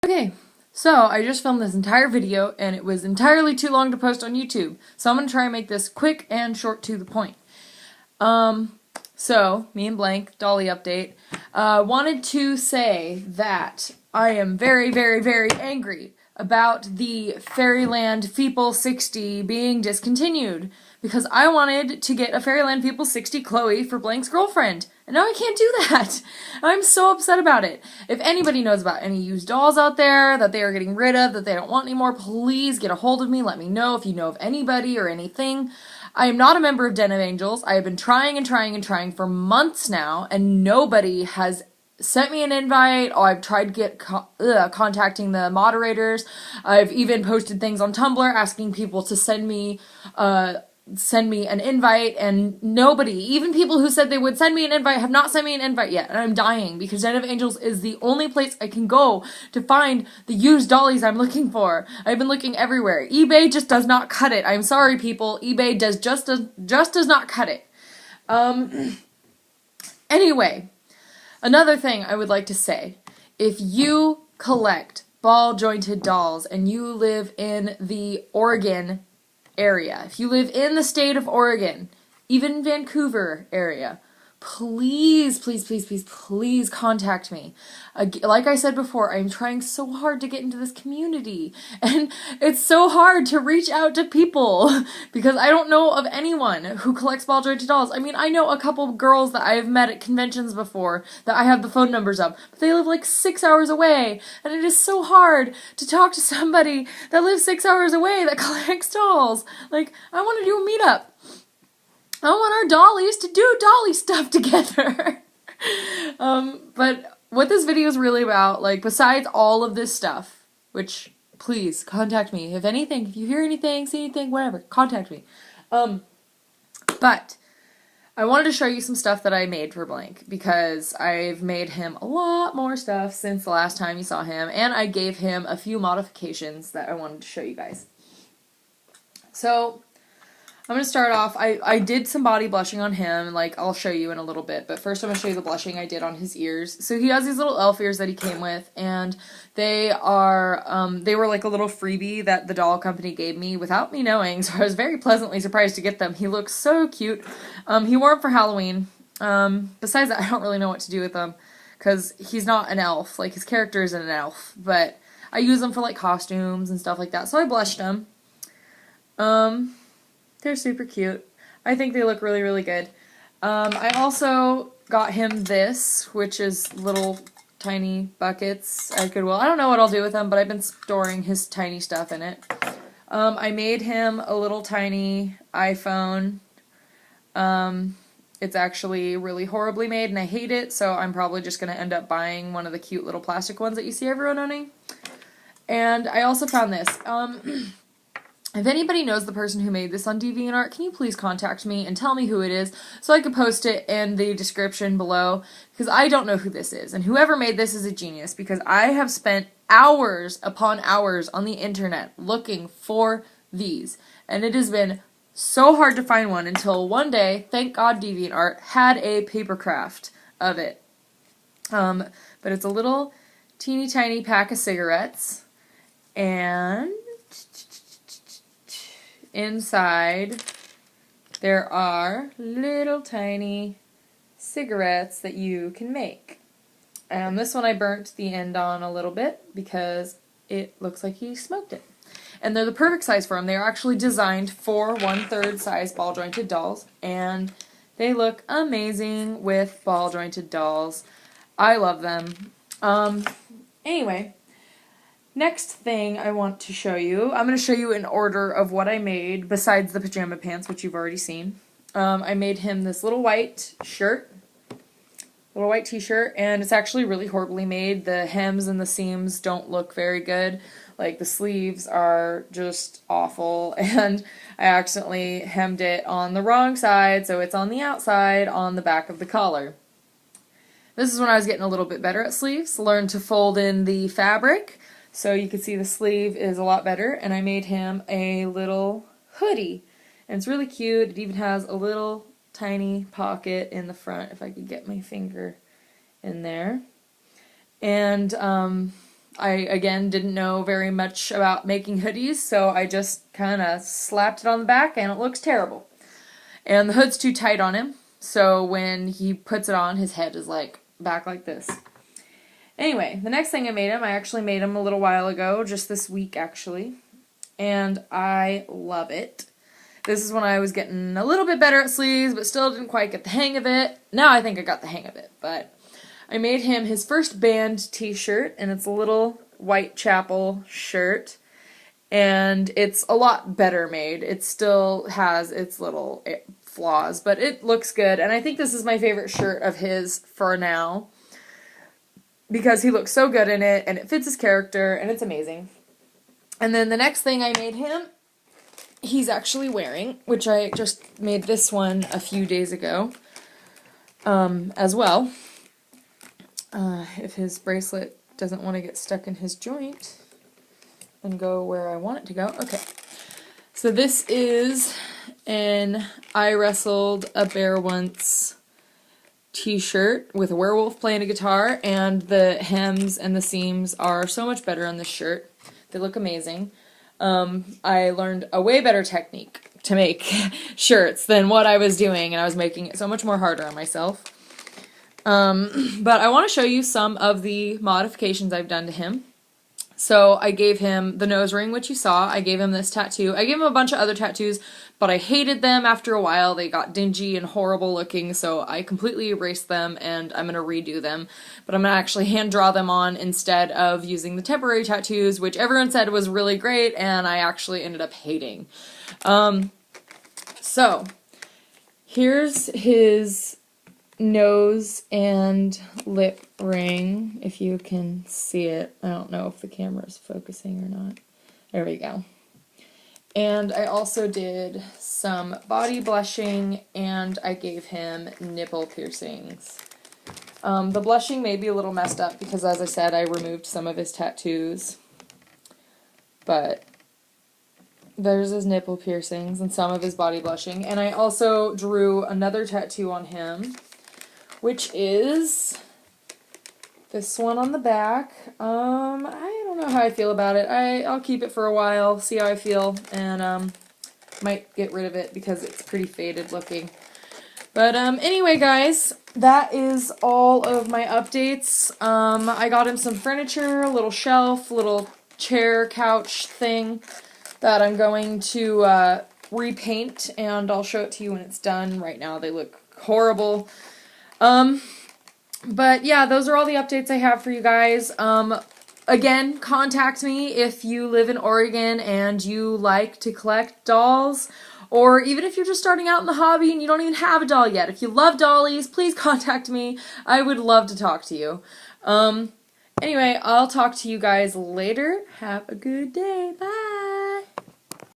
Okay, so I just filmed this entire video and it was entirely too long to post on YouTube. So I'm going to try and make this quick and short to the point. So, me and Blank, Dolly update, wanted to say that I am very, very, very angry about the Fairyland Feeple 60 being discontinued. Because I wanted to get a Fairyland Feeple 60 Chloe for Blank's girlfriend. And now I can't do that. I'm so upset about it. If anybody knows about any used dolls out there that they are getting rid of, that they don't want anymore, please get a hold of me. Let me know if you know of anybody or anything. I am not a member of Den of Angels. I have been trying and trying and trying for months now, and nobody has sent me an invite. Oh, I've tried contacting the moderators. I've even posted things on Tumblr asking people to send me an invite, and nobody, even people who said they would send me an invite, have not sent me an invite yet, and I'm dying because Den of Angels is the only place I can go to find the used dollies I'm looking for. I've been looking everywhere. eBay just does not cut it. I'm sorry, people. eBay just does not cut it. Anyway, another thing I would like to say, if you collect ball-jointed dolls and you live in the Oregon area, if you live in the state of Oregon, even Vancouver area, please, please, please, please, please contact me. Like I said before, I'm trying so hard to get into this community, and it's so hard to reach out to people because I don't know of anyone who collects ball-jointed dolls. I mean, I know a couple girls that I've met at conventions before that I have the phone numbers of, but they live like 6 hours away, and it is so hard to talk to somebody that lives 6 hours away that collects dolls. Like, I want to do a meetup. I want our dollies to do dolly stuff together. But what this video is really about, like, besides all of this stuff, which, please, contact me. If anything, if you hear anything, see anything, whatever, contact me. But I wanted to show you some stuff that I made for Blank, because I've made him a lot more stuff since the last time you saw him, and I gave him a few modifications that I wanted to show you guys. So I'm going to start off, I did some body blushing on him, like, I'll show you in a little bit, but first I'm going to show you the blushing I did on his ears. So he has these little elf ears that he came with, and they were like a little freebie that the doll company gave me without me knowing, so I was very pleasantly surprised to get them. He looks so cute. He wore them for Halloween. Besides that, I don't really know what to do with them, because he's not an elf, like, his character isn't an elf, but I use them for, like, costumes and stuff like that, so I blushed them. They're super cute. I think they look really, really good. I also got him this, which is little tiny buckets at Goodwill. I don't know what I'll do with them, but I've been storing his tiny stuff in it. I made him a little tiny iPhone. It's actually really horribly made, and I hate it, so I'm probably just going to end up buying one of the cute little plastic ones that you see everyone owning. And I also found this. If anybody knows the person who made this on DeviantArt, can you please contact me and tell me who it is so I can post it in the description below, because I don't know who this is, and whoever made this is a genius, because I have spent hours upon hours on the internet looking for these, and it has been so hard to find one until one day, thank God DeviantArt had a paper craft of it. But it's a little teeny tiny pack of cigarettes, and inside there are little tiny cigarettes that you can make. This one I burnt the end on a little bit because it looks like he smoked it. And they're the perfect size for him. They're actually designed for 1/3 size ball jointed dolls, and they look amazing with ball jointed dolls. I love them. Anyway, next thing I want to show you, I'm going to show you in order of what I made besides the pajama pants, which you've already seen. I made him this little white shirt, little white t-shirt, and it's actually really horribly made. The hems and the seams don't look very good. Like, the sleeves are just awful, and I accidentally hemmed it on the wrong side, so it's on the outside on the back of the collar. This is when I was getting a little bit better at sleeves, learned to fold in the fabric. So you can see the sleeve is a lot better, and I made him a little hoodie. And it's really cute. It even has a little tiny pocket in the front, if I could get my finger in there. And I, again, didn't know very much about making hoodies, so I just kind of slapped it on the back, and it looks terrible. And the hood's too tight on him, so when he puts it on, his head is like back like this. Anyway, the next thing I actually made him a little while ago, just this week actually, and I love it. This is when I was getting a little bit better at sleeves, but still didn't quite get the hang of it. Now I think I got the hang of it, but I made him his first band t-shirt, and it's a little Whitechapel shirt, and it's a lot better made. It still has its little flaws, but it looks good, and I think this is my favorite shirt of his for now, because he looks so good in it, and it fits his character, and it's amazing. And then the next thing I made him, he's actually wearing, which I just made this one a few days ago, as well. If his bracelet doesn't want to get stuck in his joint and go where I want it to go. Okay. So this is an I Wrestled a Bear Once t-shirt with a werewolf playing a guitar, and the hems and the seams are so much better on this shirt. They look amazing. I learned a way better technique to make shirts than what I was doing, and I was making it so much more harder on myself. But I want to show you some of the modifications I've done to him. So I gave him the nose ring, which you saw. I gave him this tattoo. I gave him a bunch of other tattoos, but I hated them after a while. They got dingy and horrible looking, so I completely erased them, and I'm going to redo them. But I'm going to actually hand draw them on instead of using the temporary tattoos, which everyone said was really great, and I actually ended up hating. So here's his nose and lip ring, if you can see it. I don't know if the camera is focusing or not. There we go. And I also did some body blushing, and I gave him nipple piercings. The blushing may be a little messed up because, as I said, I removed some of his tattoos. But there's his nipple piercings and some of his body blushing. And I also drew another tattoo on him, which is this one on the back. I don't know how I feel about it. I'll keep it for a while, see how I feel, and might get rid of it because it's pretty faded looking. But anyway, guys, that is all of my updates. I got him some furniture, a little shelf, little chair, couch thing that I'm going to repaint, and I'll show it to you when it's done. Right now they look horrible. But yeah, those are all the updates I have for you guys. Again, contact me if you live in Oregon and you like to collect dolls, or even if you're just starting out in the hobby and you don't even have a doll yet. If you love dollies, please contact me. I would love to talk to you. Anyway, I'll talk to you guys later. Have a good day. Bye!